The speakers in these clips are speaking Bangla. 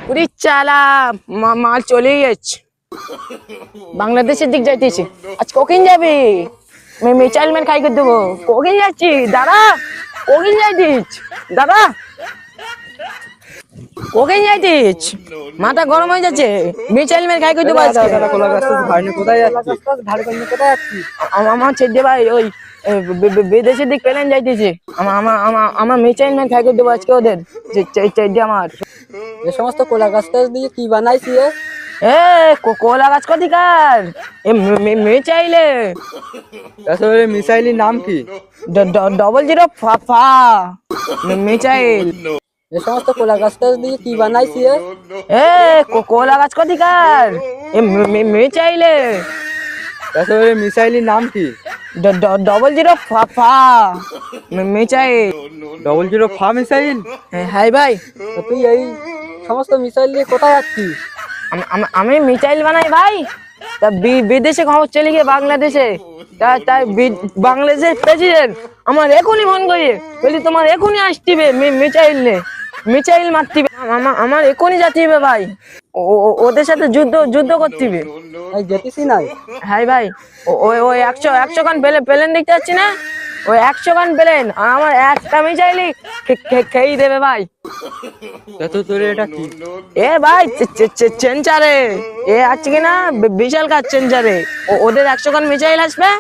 উরি চালা মাল চলেই যাচ্ছে, বাংলাদেশের দিক যাইতেছে। আজ কোকিন যাবি? মিসাইল ম্যান খাই করে দেবো। কোকিন যাচ্ছি দাদা, কোকিন যাইতিস দাদা, কোকিন যাইতিস? মাথা গরম হয়ে যাচ্ছে, মিসাইল ম্যান খাই করে দেবো আজকে। কোথায় যাচ্ছি? আমার ছেড়ে ভাই ওই বিদেশের দিক প্লেন যাইতেছে। আমার মিসাইল ম্যান খাই করে দেবো আজকে ওদের। ছেড়ে আমার এ সমস্ত কোলা গাছ দিয়ে কি বানাইছি রে? কোলা গাছ কতিকার মিসাইলে আসলে মিসাইলের নাম কি? 00 ফা মিসাইল। এ সমস্ত কোলা গাছ দিয়ে কি বানাইছি রে? কোলা গাছ কতিকার মিসাইলে আসলে মিসাইলের নাম কি? 00 ফা মিসাইল। 00 ফা মিসাইল? হাই ভাই, তুই এই সমস্ত মিসাইল নিয়ে কোথায় যাচ্ছিস? আমি মিসাইল বানাই ভাই। তা বিদেশে খবর চলে গিয়ে বাংলাদেশে, তাই বাংলাদেশের প্রেসিডেন্ট আমার এখনই ফোন করে বলি তোমার এখনই আসতিবে মিসাইল নে, মিসাইল মারতিবে। আমার এখনই যাতিবে ভাই, ওদের সাথে যুদ্ধ করতিবে। যেতেছি নাই? হাই ভাই, ওই 100 খান প্লেন দেখতে পাচ্ছি না, ওই 100 খান প্লেন আর আমার একটা মিসাইলই খেয়ে দেবে ভাই। তোর এটা কি? এ ভাই চেঞ্চারে এ আছে কিনা বিশাল কাজ চেঞ্চারে, ওদের 100 খান মিসাইল আসবে।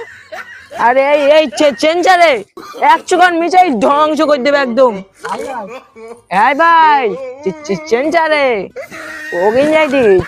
আরে এই চেঞ্চারে 100 খান মিসাইল ধ্বংস করে দেবে একদম। হ্যাঁ ভাই চেঞ্চারে ওগিন যাইতিস।